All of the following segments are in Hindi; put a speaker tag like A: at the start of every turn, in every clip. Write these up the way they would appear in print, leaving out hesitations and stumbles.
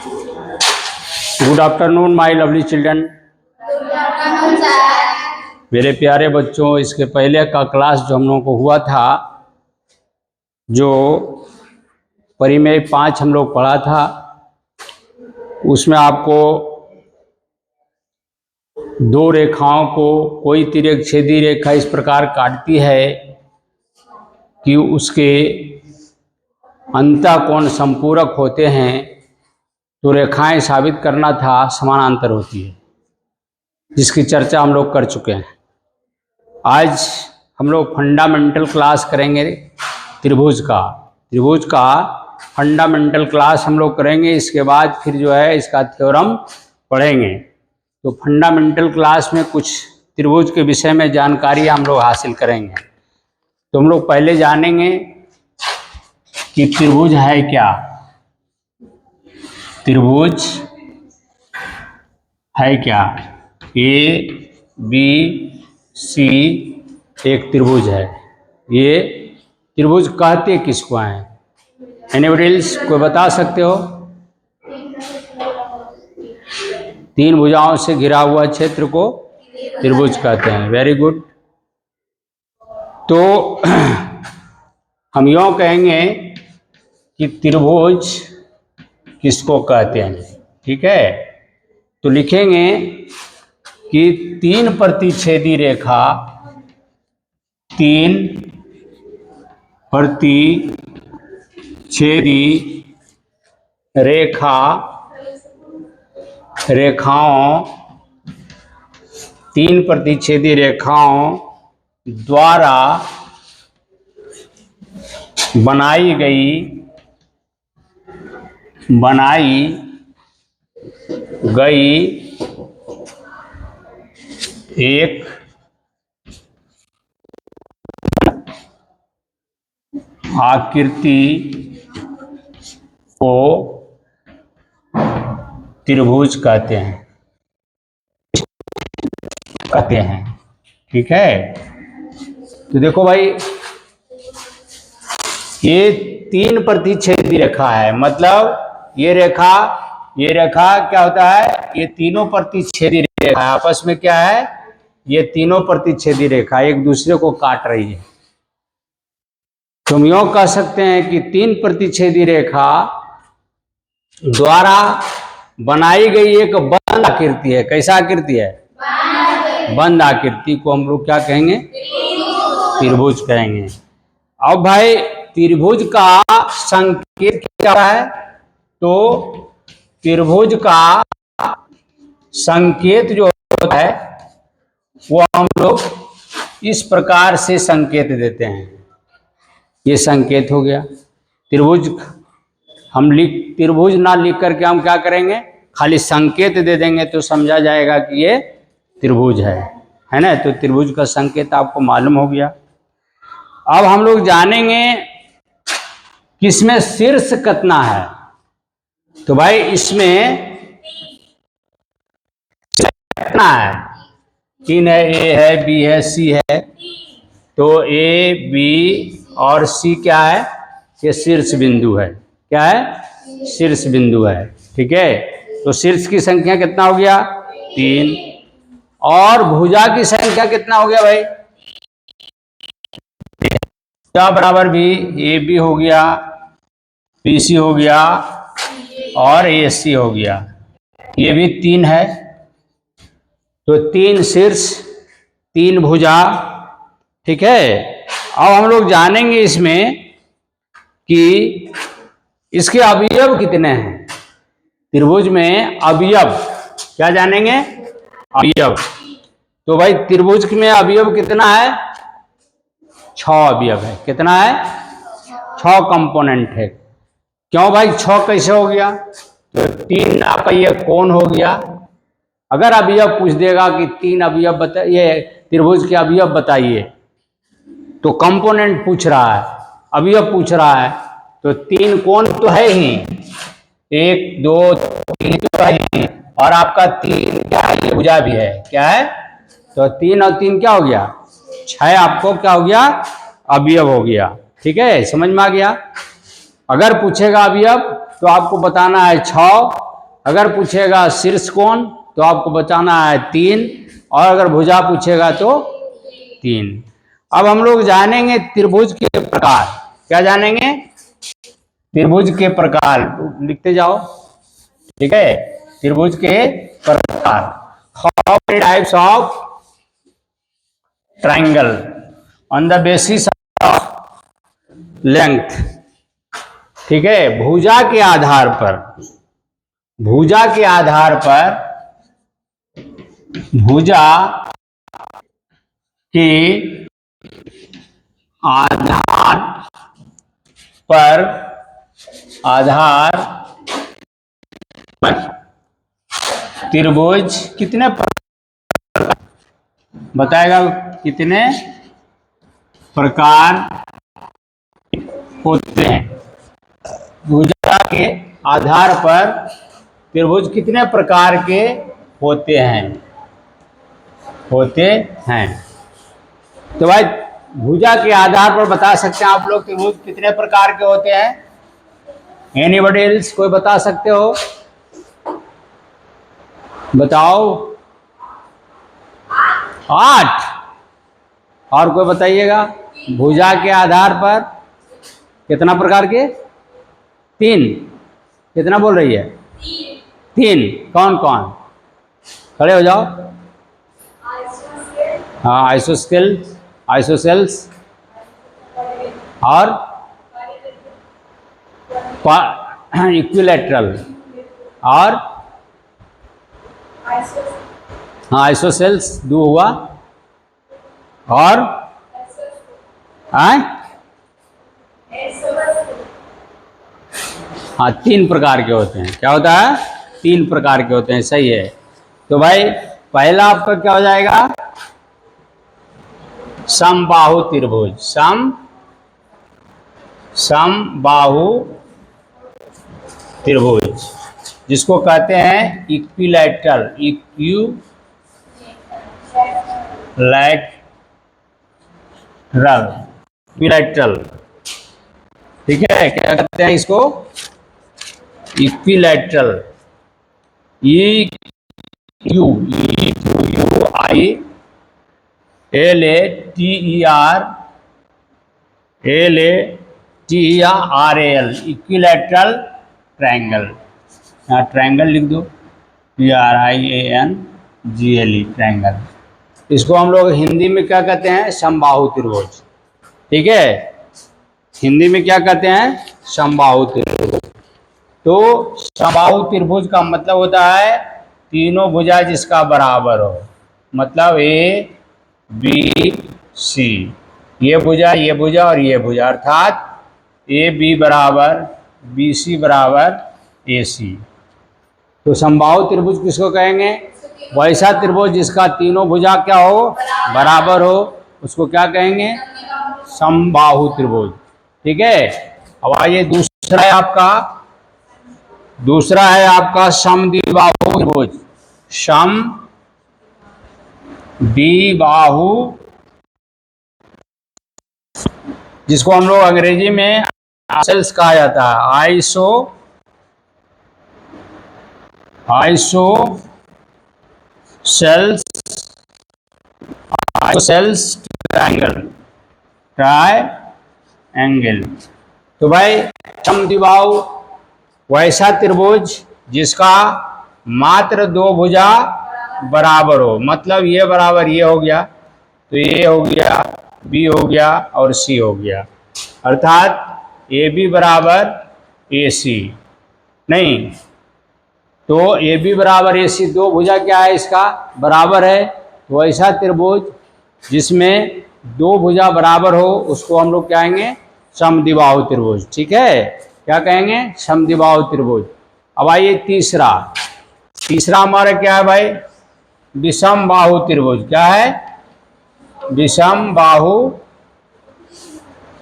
A: Good afternoon my lovely children. मेरे प्यारे बच्चों, इसके पहले का क्लास जो हम लोगों को हुआ था, जो परिमेय 5 हम लोग पढ़ा था, उसमें आपको दो रेखाओं को कोई तिर्यक छेदी रेखा इस प्रकार काटती है कि उसके अंतःकोण संपूरक होते हैं, तो रेखाएं साबित करना था समानांतर होती है, जिसकी चर्चा हम लोग कर चुके हैं। आज हम लोग फंडामेंटल क्लास करेंगे त्रिभुज का फंडामेंटल क्लास हम लोग करेंगे। इसके बाद फिर जो है इसका थ्योरम पढ़ेंगे। तो फंडामेंटल क्लास में कुछ त्रिभुज के विषय में जानकारी हम लोग हासिल करेंगे। तो हम लोग पहले जानेंगे कि त्रिभुज है क्या। त्रिभुज है क्या? ए बी सी एक त्रिभुज है। ये त्रिभुज कहते किसको हैं? एनीबॉडी एल्स कोई बता सकते हो? 3 भुजाओं से घिरा हुआ क्षेत्र को त्रिभुज कहते हैं। Very good. तो हम यूँ कहेंगे कि त्रिभुज किसको कहते हैं, ठीक है? तो लिखेंगे कि 3 प्रतिच्छेदी रेखा, 3 प्रतिच्छेदी रेखाओं 3 प्रतिच्छेदी रेखाओं द्वारा बनाई गई एक आकृति को त्रिभुज कहते हैं, ठीक है? तो देखो भाई, ये 3 प्रतिच्छेदी रेखा है, मतलब ये रेखा क्या होता है? ये तीनों प्रतिच्छेदी रेखा आपस में क्या है? ये तीनों प्रतिच्छेदी रेखा एक दूसरे को काट रही है। तुम यूँ कह सकते हैं कि 3 प्रतिच्छेदी रेखा द्वारा बनाई गई एक बंद आकृति है। कैसा आकृति है? बंद आकृति को हम लोग क्या कहेंगे? त्रिभुज कहेंगे। अब भाई त्रिभुज का संकेत क्या है? तो त्रिभुज का संकेत जो होता है वो हम लोग इस प्रकार से संकेत देते हैं। ये संकेत हो गया त्रिभुज। त्रिभुज ना लिख करके हम क्या करेंगे? खाली संकेत दे देंगे तो समझा जाएगा कि ये त्रिभुज है ना? तो त्रिभुज का संकेत आपको मालूम हो गया। अब हम लोग जानेंगे कि इसमें शीर्ष कितना है। तो भाई इसमें कितना है? 3 है, ए है, बी है, सी है। तो ए, बी और सी क्या है? ये शीर्ष बिंदु है। क्या है? शीर्ष बिंदु है, ठीक है? तो शीर्ष की संख्या कितना हो गया? 3। और भुजा की संख्या कितना हो गया भाई? क्या बराबर भी ए बी हो गया, बी सी हो गया और ए सी हो गया। ये भी 3 है। तो 3 शीर्ष, 3 भुजा, ठीक है? अब हम लोग जानेंगे इसमें कि इसके अवयव कितने हैं। त्रिभुज में अवयव क्या जानेंगे? अवयव। तो भाई त्रिभुज में अवयव कितना है? 6 अवयव है। कितना है? 6 कंपोनेंट है। क्यों भाई 6 कैसे हो गया? तो 3 आपका ये कोण हो गया। अगर अवयव पूछ देगा कि 3 अवयव बताइए, त्रिभुज के अवयव बताइए, तो कंपोनेंट पूछ रहा है, अवयव पूछ रहा है, तो 3 कोण तो है ही, 1 2 3 तो है ही, और आपका 3 क्या है? ये भुजा भी है। क्या है? तो 3 और 3 क्या हो गया? 6 आपको क्या हो गया? अवयव हो गया, ठीक है? समझ में आ गया? अगर पूछेगा अवयव तो आपको बताना है 6 अगर पूछेगा शीर्ष कोण तो आपको बताना है 3, और अगर भुजा पूछेगा तो 3। अब हम लोग जानेंगे त्रिभुज के प्रकार। क्या जानेंगे? त्रिभुज के प्रकार। लिखते जाओ, ठीक है। त्रिभुज के प्रकार। How many types of triangle on the basis of length, ठीक है। भुजा के आधार पर, भुजा के आधार पर, भुजा के आधार पर, आधार पर त्रिभुज कितने बताएगा, कितने प्रकार होते हैं। भुजा के आधार पर त्रिभुज कितने प्रकार के होते हैं, होते हैं। तो भाई भुजा के आधार पर बता सकते हैं आप लोग त्रिभुज कितने प्रकार के होते हैं? एनीबॉडी एल्स, कोई बता सकते हो? बताओ। 8। और कोई बताइएगा। भुजा के आधार पर कितना प्रकार के? 3। कितना बोल रही है? 3। कौन कौन? खड़े हो जाओ। हाँ, आइसोस्केल, आइसोसेल्स, और इक्विलैटरल, और हाँ आइसोसेल्स 2 हुआ, और हाँ 3 प्रकार के होते हैं। क्या होता है? 3 प्रकार के होते हैं, सही है। तो भाई पहला आपका क्या हो जाएगा? समबाहु त्रिभुज। समबाहु त्रिभुज, जिसको कहते हैं इक्विलैटरल, इक्विलैटरल, ठीक है। क्या कहते हैं इसको? Equilateral, ILATERAL, equilateral triangle. यहाँ ट्रायंगल लिख दो, TRIANGLE, ट्रायंगल। इसको हम लोग हिंदी में क्या कहते हैं? समबाहु त्रिभुज, ठीक है। हिंदी में क्या कहते हैं? समबाहु त्रिभुज। तो समबाहु त्रिभुज का मतलब होता है तीनों भुजा जिसका बराबर हो, मतलब ABC, ये भुजा और ये भुजा, अर्थात AB बराबर BC बराबर AC। तो समबाहु त्रिभुज किसको कहेंगे? वैसा त्रिभुज जिसका तीनों भुजा क्या हो? बराबर हो, उसको क्या कहेंगे? समबाहु त्रिभुज, ठीक है। अब आइए दूसरा है आपका समद्विबाहु त्रिभुज। समद्विबाहु, जिसको हम लोग अंग्रेजी में आइसोसेल्स कहा जाता है। Isosceles triangle. तो भाई समद्विबाहु वैसा त्रिभुज जिसका मात्र 2 भुजा बराबर हो, मतलब ये बराबर ये हो गया, तो ये हो गया, B हो गया और C हो गया, अर्थात AB बराबर AC। नहीं तो AB बराबर AC, 2 भुजा क्या है इसका? बराबर है। तो ऐसा त्रिभुज जिसमें 2 भुजा बराबर हो उसको हम लोग क्या कहेंगे? समद्विबाहु त्रिभुज, ठीक है। क्या कहेंगे? समद्विबाहु त्रिभुज। अब आइए तीसरा हमारा क्या है भाई? विषमबाहु त्रिभुज। क्या है? विषमबाहु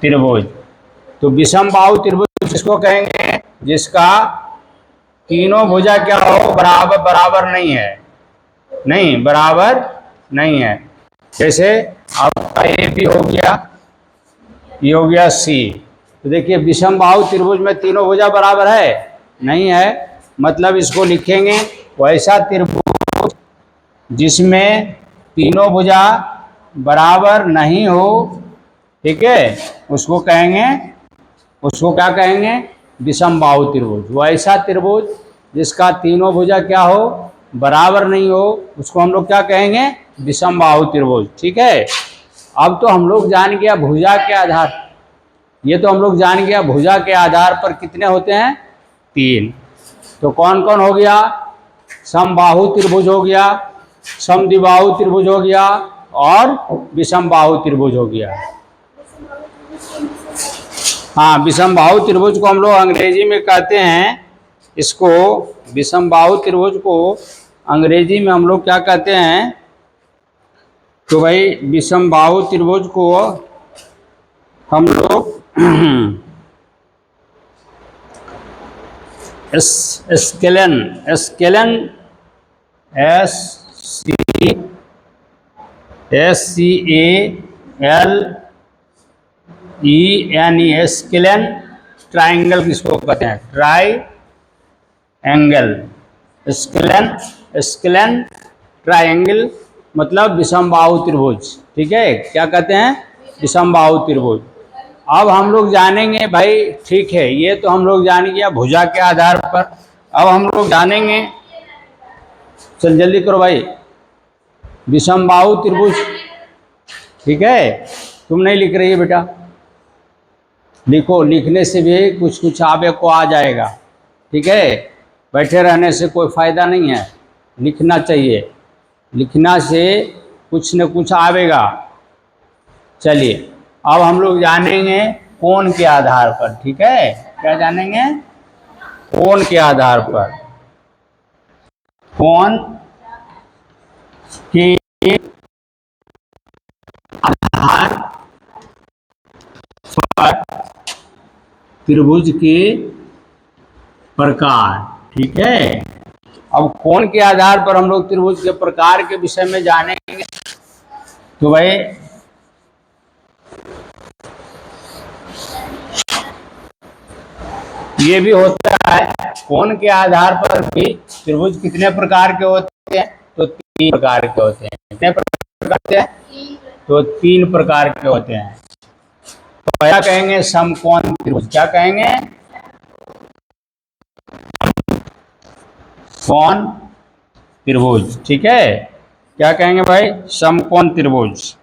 A: त्रिभुज। तो विषमबाहु त्रिभुज किसको कहेंगे? जिसका तीनों भुजा क्या हो? बराबर नहीं है, बराबर नहीं है। जैसे आपका AB हो गया, ये हो गया C। तो देखिए विषमबाहु त्रिभुज में तीनों भुजा बराबर है? नहीं है। मतलब इसको लिखेंगे वैसा त्रिभुज जिसमें तीनों भुजा बराबर नहीं हो, ठीक है, उसको कहेंगे, उसको क्या कहेंगे, विषमबाहु त्रिभुज। वैसा त्रिभुज जिसका तीनों भुजा क्या हो, बराबर नहीं हो, उसको हम लोग क्या कहेंगे, विषमबाहु त्रिभुज। ठीक है। अब तो हम लोग जान गया भुजा के आधार, ये तो हम लोग जान गया भुजा के आधार पर कितने होते हैं, 3। तो कौन कौन हो गया, समबाहु त्रिभुज हो गया, समद्विबाहु त्रिभुज हो गया और विषमबाहु त्रिभुज हो गया। हाँ, विषमबाहु त्रिभुज को हम लोग अंग्रेजी में कहते हैं, इसको विषमबाहु त्रिभुज को अंग्रेजी में हम लोग क्या कहते हैं, तो भाई विषमबाहु त्रिभुज को हम लोग scalene scalene SCALENE scalene triangle किसको कहते हैं, try angle, scalene scalene triangle मतलब विषमबाहु त्रिभुज। ठीक है, क्या कहते हैं, विषमबाहु त्रिभुज। अब हम लोग जानेंगे भाई, ठीक है, ये तो हम लोग जान गया भुजा के आधार पर। अब हम लोग जानेंगे, चल जल्दी करो भाई, विषमबाहु त्रिभुज। ठीक है, तुम नहीं लिख रही है बेटा, लिखो, लिखने से भी कुछ कुछ आगे को आ जाएगा। ठीक है, बैठे रहने से कोई फायदा नहीं है, लिखना चाहिए, लिखना से कुछ न कुछ आवेगा। चलिए, अब हम लोग जानेंगे कोण के आधार पर। ठीक है, क्या जानेंगे, कोण के आधार पर, कोण के आधार पर त्रिभुज के प्रकार। ठीक है, अब कोण के आधार पर हम लोग त्रिभुज के प्रकार के विषय में जानेंगे। तो भाई ये भी होता है, कोण के आधार पर भी त्रिभुज कितने प्रकार के होते हैं, तो 3 प्रकार के होते हैं। कितने प्रकार के हैं, तो 3 प्रकार के होते हैं। तो पहला कहेंगे समकोण त्रिभुज, क्या कहेंगे, कोण त्रिभुज। ठीक है, क्या कहेंगे भाई, समकोण त्रिभुज।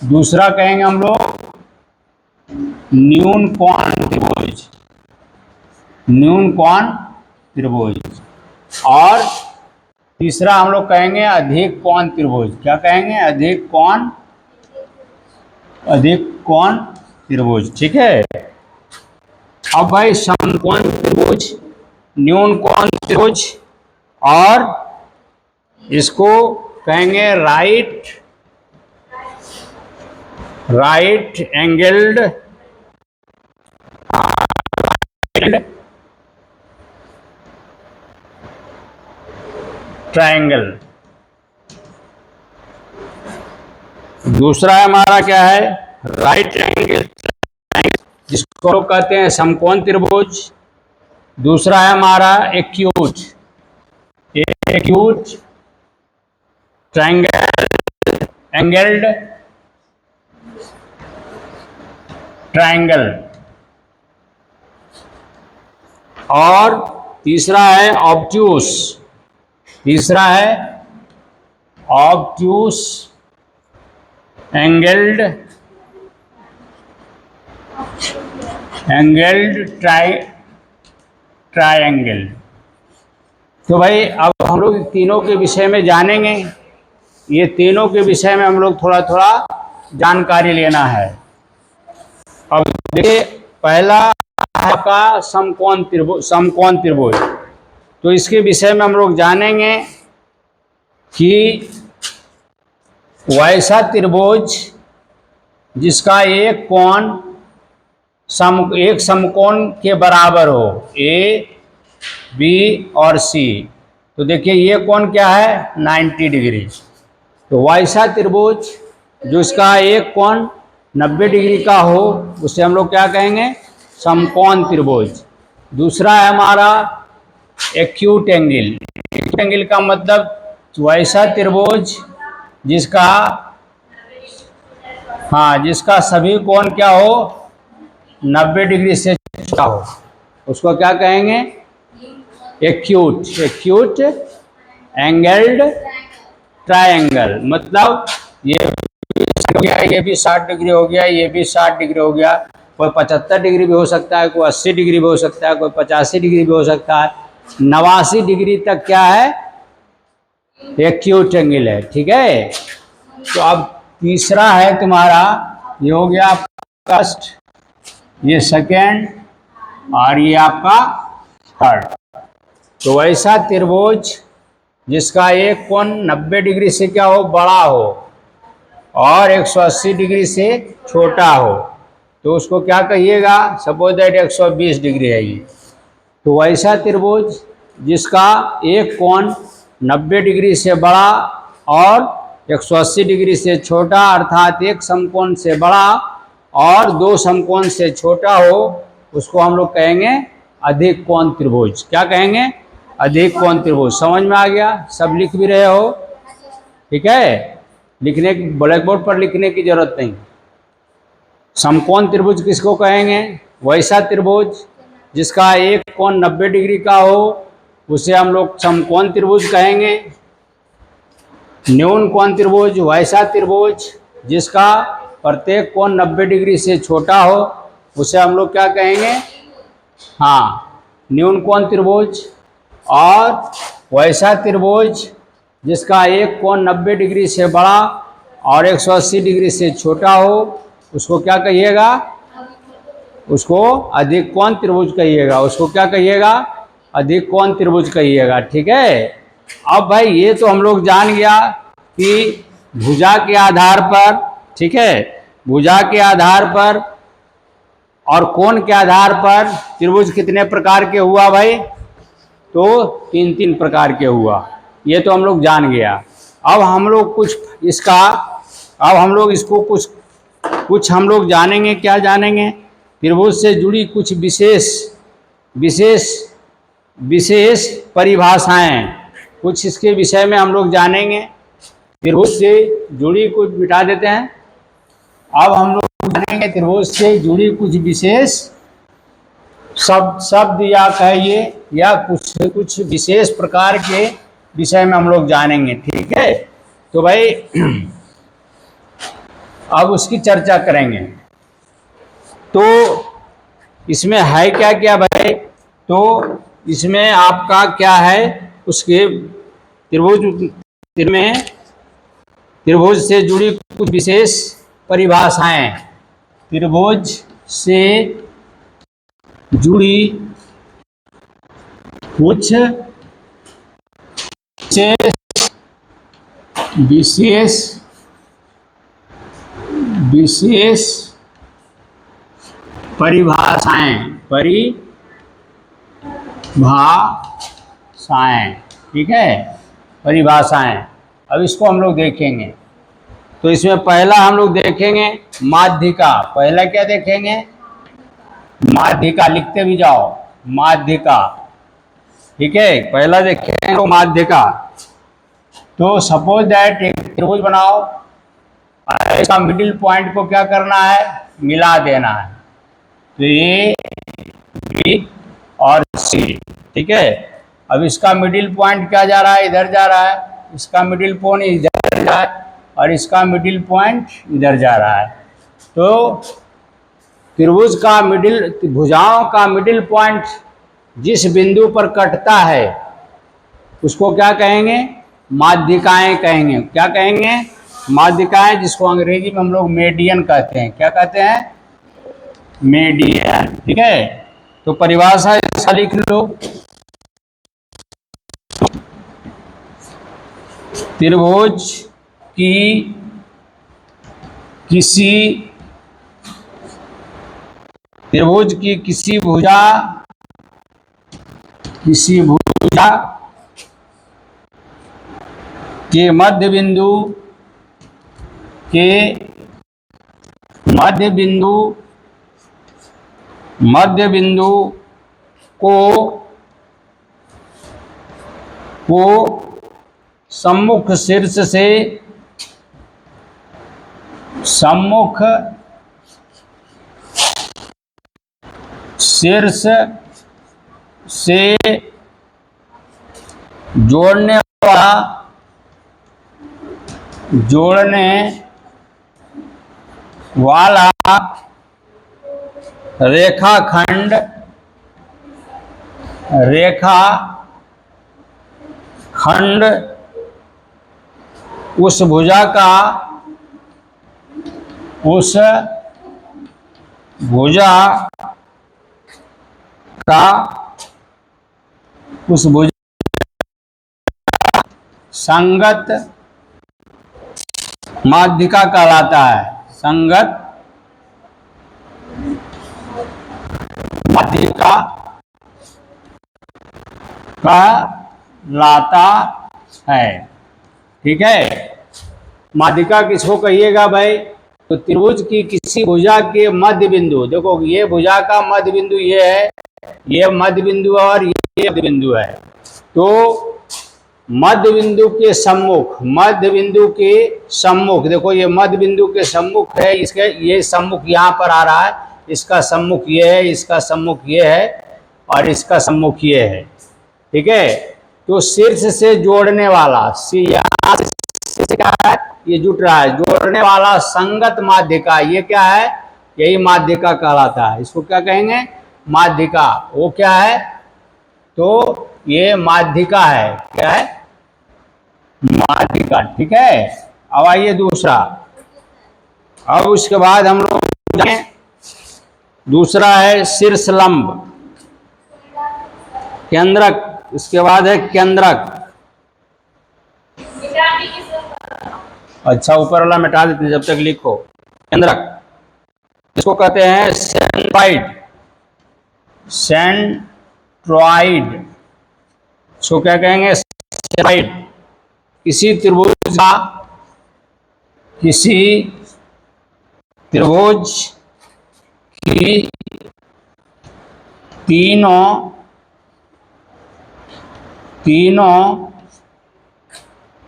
A: दूसरा कहेंगे हम लोग न्यून कोण त्रिभुज, न्यून कोण त्रिभुज। और तीसरा हम लोग कहेंगे अधिक कोण त्रिभुज, क्या कहेंगे, अधिक कोण त्रिभुज। ठीक है, अब भाई समकोण त्रिभुज, न्यून कोण त्रिभुज और इसको कहेंगे राइट एंगल्ड ट्रायंगल। दूसरा हमारा क्या है, राइट एंगल ट्रायंगल, जिसको लोग कहते हैं समकोण त्रिभुज। दूसरा है हमारा एक्यूट ट्रायंगल एंगल्ड ट्रायंगल। और तीसरा है ऑब्ट्यूस, तीसरा है ऑब्ट्यूस एंगल्ड ट्रायंगल। तो भाई अब हम लोग तीनों के विषय में जानेंगे, ये तीनों के विषय में हम लोग थोड़ा थोड़ा जानकारी लेना है। अब देखिए, पहला आपका समकोण त्रिभुज, तो इसके विषय में हम लोग जानेंगे कि वैसा त्रिभुज जिसका एक कोण एक समकोण के बराबर हो, ए बी और सी। तो देखिए ये कोण क्या है, 90 डिग्री। तो वैसा त्रिभुज जो इसका एक कोण 90 डिग्री का हो, उसे हम लोग क्या कहेंगे, समकोण त्रिभुज। दूसरा है हमारा एक्यूट एंगल। एक्यूट एंगल का मतलब वैसा त्रिभुज जिसका, हाँ, जिसका सभी कोण क्या हो, 90 डिग्री से छोटा हो, उसको क्या कहेंगे, एक्यूट। Acute angled triangle. मतलब ये हो गया, ये भी 60 डिग्री हो गया, ये भी 60 डिग्री हो गया, कोई 75 डिग्री भी हो सकता है, कोई 80 डिग्री भी हो सकता है, कोई 85 डिग्री भी हो सकता है, 89 डिग्री तक क्या है, एक्यूट एंगल है। ठीक है। तो अब तीसरा है तुम्हारा, ये हो गया फर्स्ट, ये सेकेंड, और ये आपका थर्ड। तो वैसा त्रिभुज जिसका एक कोण 90 डिग्री से क्या हो, बड़ा हो, और 180 डिग्री से छोटा हो, तो उसको क्या कहिएगा, सपोज दैट 120 डिग्री है ये। तो वैसा त्रिभुज जिसका एक कोण 90 डिग्री से बड़ा और 180 डिग्री से छोटा, अर्थात एक समकोण से बड़ा और दो समकोण से छोटा हो, उसको हम लोग कहेंगे अधिक कोण त्रिभुज। क्या कहेंगे, अधिक कोण त्रिभुज। समझ में आ गया? सब लिख भी रहे हो? ठीक है, लिखने की, ब्लैक बोर्ड पर लिखने की जरूरत नहीं। समकोण त्रिभुज किसको कहेंगे, वैसा त्रिभुज जिसका एक कोण 90 डिग्री का हो, उसे हम लोग समकोण त्रिभुज कहेंगे। न्यून कोण त्रिभुज वैसा त्रिभुज जिसका प्रत्येक कोण 90 डिग्री से छोटा हो, उसे हम लोग क्या कहेंगे, हाँ, न्यून कोण त्रिभुज। और वैसा त्रिभुज जिसका एक कोण 90 डिग्री से बड़ा और 180 डिग्री से छोटा हो, उसको क्या कहिएगा, उसको अधिक कोण त्रिभुज कहिएगा। उसको क्या कहिएगा, अधिक कोण त्रिभुज कहिएगा। ठीक है। अब भाई ये तो हम लोग जान गया कि भुजा के आधार पर, ठीक है, भुजा के आधार पर और कोण के आधार पर त्रिभुज कितने प्रकार के हुआ भाई, तो 3-3 प्रकार के हुआ। ये तो हम लोग जान गया। अब हम लोग कुछ इसका, अब हम लोग इसको कुछ हम लोग जानेंगे। क्या जानेंगे, त्रिभुज से जुड़ी कुछ विशेष विशेष विशेष परिभाषाएं, कुछ इसके विषय में हम लोग जानेंगे। त्रिभुज से जुड़ी कुछ मिटा देते हैं। अब हम लोग जानेंगे त्रिभुज से जुड़ी कुछ विशेष शब्द या कहिए, या कुछ विशेष प्रकार के विषय में हम लोग जानेंगे। ठीक है। तो भाई अब उसकी चर्चा करेंगे। तो इसमें है क्या क्या भाई, तो इसमें आपका क्या है, उसके त्रिभुज से जुड़ी कुछ विशेष परिभाषाएं। त्रिभुज से जुड़ी कुछ विशेष परिभाषाएं। ठीक है, परिभाषाएं। अब इसको हम लोग देखेंगे। तो इसमें पहला हम लोग देखेंगे माध्यिका। पहला क्या देखेंगे, माध्यिका। लिखते भी जाओ, माध्यिका। ठीक है, पहला देखेंगे तो माध्यिका। तो सपोज दैट एक त्रिभुज बनाओ, इसका मिडिल पॉइंट को क्या करना है, मिला देना है। तो ए, बी और सी। ठीक है। अब इसका मिडिल पॉइंट क्या जा रहा है, इधर जा रहा है, इसका मिडिल पॉइंट इधर जा रहा है, और इसका मिडिल पॉइंट इधर जा रहा है। तो त्रिभुज का भुजाओं का मिडिल पॉइंट जिस बिंदु पर कटता है, उसको क्या कहेंगे, माध्यिकाएं कहेंगे। क्या कहेंगे, माध्यिकाएं, जिसको अंग्रेजी में हम लोग मेडियन कहते हैं। क्या कहते हैं, मेडियन। ठीक है। तो परिभाषा ऐसा लिख लो, त्रिभुज की किसी भुजा के मध्य बिंदु को को सम्मुख शीर्ष से जोड़ने वाला रेखाखंड उस भुजा संगत माध्यिका कहलाता है। संगत माध्यिका कहलाता है। ठीक है, माध्यिका किसको कहिएगा भाई? तो त्रिभुज की किसी भुजा के मध्य बिंदु, देखो ये भुजा का मध्य बिंदु ये है, ये मध्य बिंदु और ये मध्य बिंदु है। तो मध्य बिंदु के सम्मुख देखो ये मध्य बिंदु के सम्मुख है, इसके ये सम्मुख यहाँ पर आ रहा है, इसका सम्मुख ये है, इसका सम्मुख ये है और इसका सम्मुख ये है। ठीक है, तो शीर्ष से जोड़ने वाला यहाँ से क्या है, ये जुट रहा है, जोड़ने वाला संगत माध्यिका, ये क्या है? यही माध्यिका कहलाता है। इसको क्या कहेंगे? माध्यिका। वो क्या है? तो ये माध्यिका है। क्या है? माध्यिका। ठीक है, अब आइए दूसरा। अब उसके बाद हम लोग जाने, दूसरा है शीर्ष लंब केंद्रक। इसके बाद है केंद्रक। अच्छा, ऊपर वाला मिटा देते जब तक लिखो। केंद्रक इसको कहते हैं सेंट्रॉइड। इसको क्या कहेंगे? सेंट्रॉइड। किसी त्रिभुज की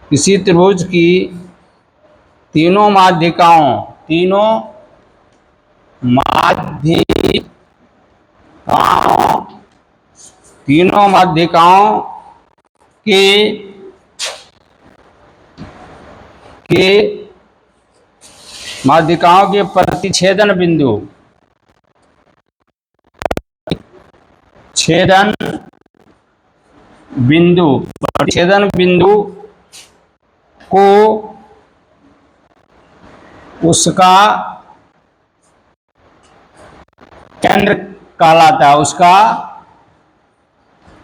A: किसी त्रिभुज की तीनों माध्यिकाओं के प्रतिच्छेदन बिंदु को उसका केंद्र कहलाता है, उसका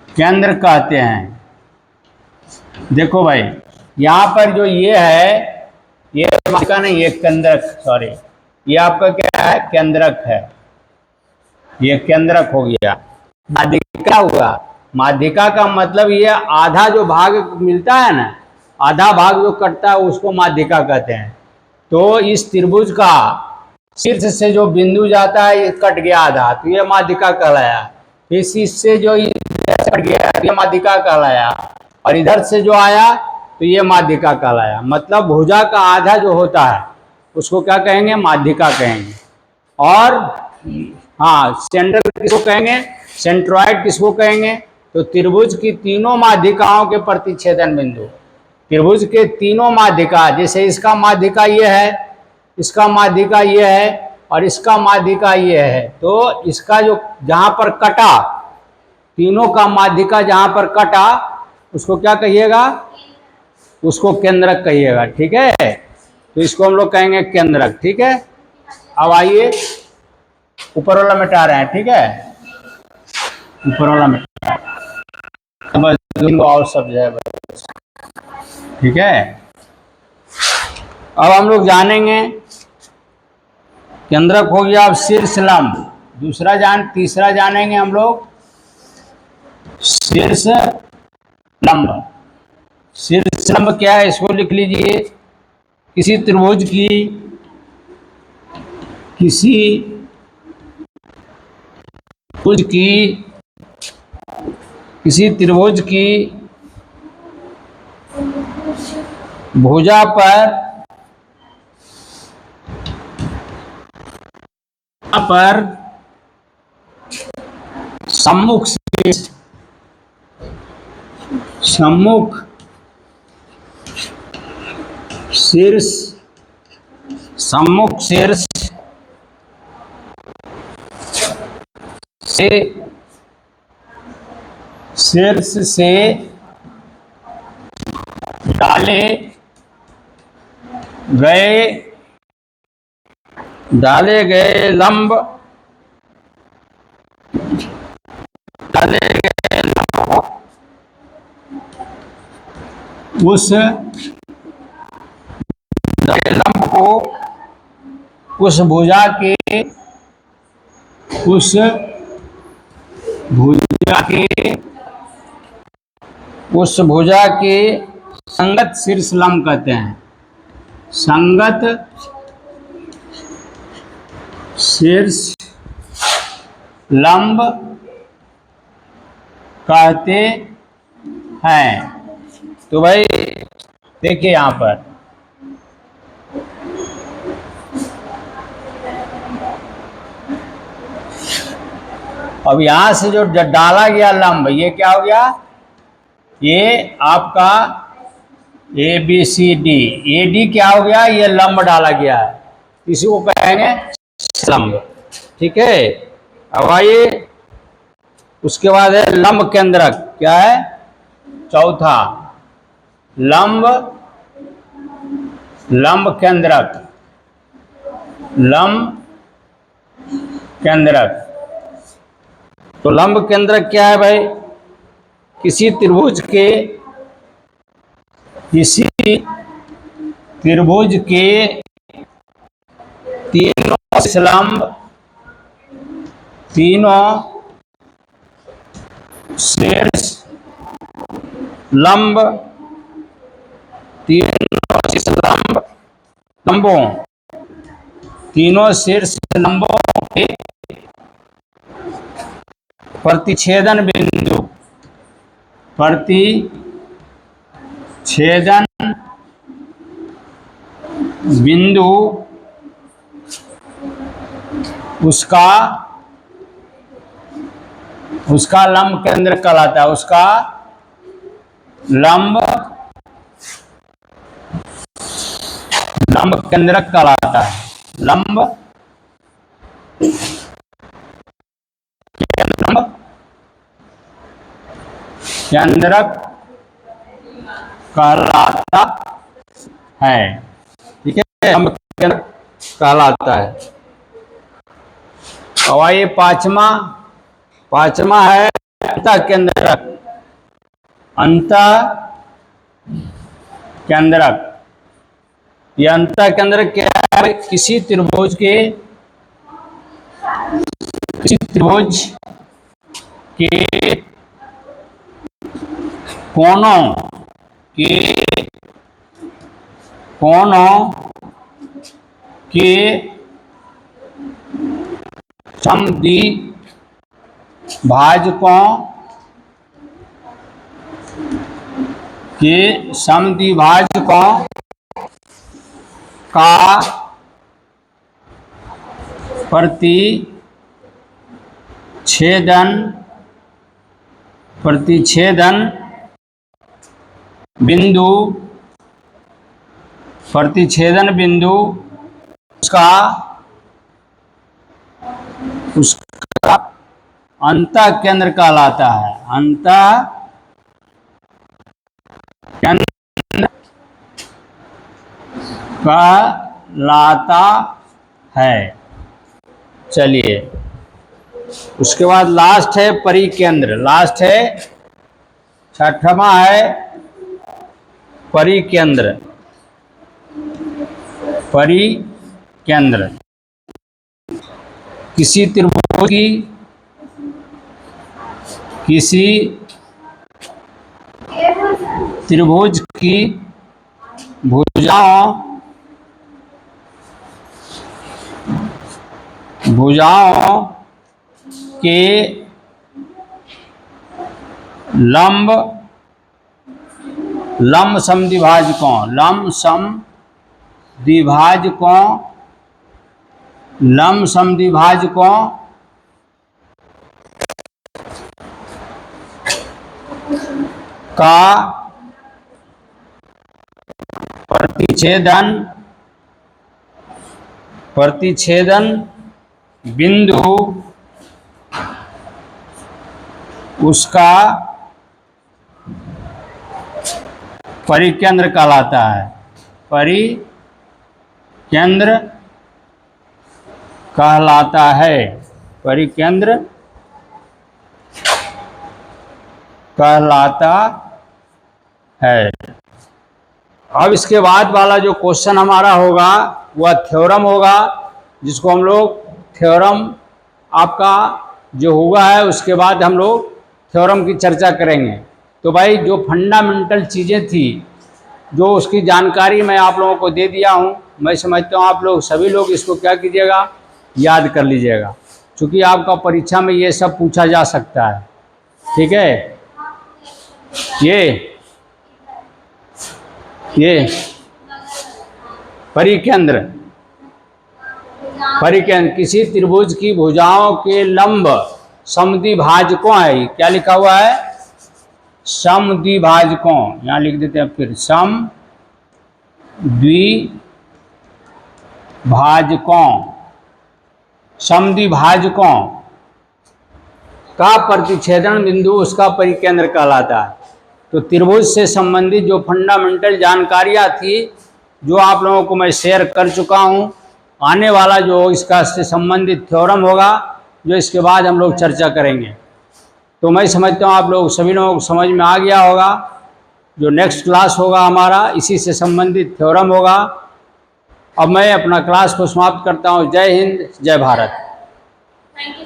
A: केंद्र कहते हैं। देखो भाई, यहाँ पर जो ये है, ये माध्यिका नहीं, ये केंद्रक, सॉरी, ये आपका क्या है? केंद्रक है। ये केंद्रक हो गया। माध्यिका हुआ, माध्यिका का मतलब ये आधा जो भाग मिलता है ना, आधा भाग जो कटता है उसको माध्यिका कहते हैं। तो इस त्रिभुज का शीर्ष से जो बिंदु जाता है ये कट गया आधा, तो ये माध्यिका कहलाया। फिर शीर्ष से जो कट गया ये माध्यिका कहलाया, और इधर से जो आया तो ये माध्यिका कहलाया। मतलब भुजा का आधा जो होता है उसको क्या कहेंगे? माध्यिका कहेंगे। और हाँ, सेंटर किसको कहेंगे? सेंट्रॉइड किसको कहेंगे? तो त्रिभुज की तीनों माध्यिकाओं के प्रतिच्छेदन बिंदु। त्रिभुज के तीनों माध्यिका, जैसे इसका माध्यिका ये है, इसका माध्यिका ये है और इसका माध्यिका ये है, तो इसका जो जहाँ पर कटा, तीनों का माध्यिका जहाँ पर कटा उसको क्या कहिएगा? उसको केंद्रक कहिएगा। ठीक है, तो इसको हम लोग कहेंगे केंद्रक। ठीक है, अब आइए ऊपर वाला मिटा रहे हैं। ठीक है, ऊपर वाला मिटा और सब जो है। ठीक है, अब हम लोग जानेंगे, केंद्रक हो गया। अब शीर्ष लंब तीसरा जानेंगे हम लोग, शीर्ष लंब। शीर्ष लंब क्या है? इसको लिख लीजिए। किसी त्रिभुज की भुजा पर सम्मुख शीर्ष शीर्ष से डाले गए लंब उस लंब को उस भुजा के संगत शीर्ष लंब कहते हैं। संगत शीर्ष लंब कहते हैं। तो भाई देखिए यहां पर अब यहां से जो डाला गया लंब, ये क्या हो गया? ये आपका A B C D, A D क्या हो गया? ये लंब डाला गया है, इसी को कहेंगे लंब। ठीक है, अब आइए उसके बाद है लंब केंद्रक। क्या है? चौथा लंब केंद्रक। तो लंब केंद्रक क्या है भाई? किसी त्रिभुज के तीनों शीर्ष लंब तीनों शीर्ष लंबों के प्रतिच्छेदन बिंदु उसका लंब केंद्र कहलाता है। उसका लंब केंद्रक कहलाता है। लंब केंद्रक कहलाता है। ठीक है, लंब केंद्रक कहलाता है। अब आइए पांचवा है अंतः केंद्रक। यह अंतः केंद्रक क्या है? किसी त्रिभुज के कोनों के समद्विभाजकों का प्रतिच्छेदन बिंदु उसका अंतः केंद्र कहलाता है। अंतः केंद्र कहलाता है। चलिए, उसके बाद लास्ट है परिकेंद्र। छठवां है परिकेंद्र। किसी त्रिभुज की भुजाओं के लंब लंब समद्विभाजकों, लंब समद्विभाजकों, लंब समद्विभाजकों का प्रतिच्छेदन बिंदु उसका परिकेंद्र कहलाता है। परिकेंद्र कहलाता है, परिकेंद्र कहलाता है। अब इसके बाद वाला जो क्वेश्चन हमारा होगा वह थ्योरम होगा, जिसको हम लोग थ्योरम आपका जो हुआ है उसके बाद हम लोग थ्योरम की चर्चा करेंगे। तो भाई जो फंडामेंटल चीज़ें थी, जो उसकी जानकारी मैं आप लोगों को दे दिया हूँ। मैं समझता हूँ आप लोग सभी लोग इसको क्या कीजिएगा, याद कर लीजिएगा, क्योंकि आपका परीक्षा में ये सब पूछा जा सकता है। ठीक है, ये परिकेंद्र किसी त्रिभुज की भुजाओं के लंब समद्विभाजकों है। क्या लिखा हुआ है, समद्विभाजकों, यहां लिख देते हैं फिर समद्विभाजकों का प्रतिच्छेदन बिंदु उसका परिकेंद्र कहलाता है। तो त्रिभुज से संबंधित जो फंडामेंटल जानकारियां थी, जो आप लोगों को मैं शेयर कर चुका हूं, आने वाला जो इसका से संबंधित थ्योरम होगा, जो इसके बाद हम लोग चर्चा करेंगे। तो मैं समझता हूँ आप लोग सभी लोगों को समझ में आ गया होगा। जो नेक्स्ट क्लास होगा हमारा इसी से संबंधित थ्योरम होगा। अब मैं अपना क्लास को समाप्त करता हूँ। जय हिंद, जय भारत।
B: Thank you.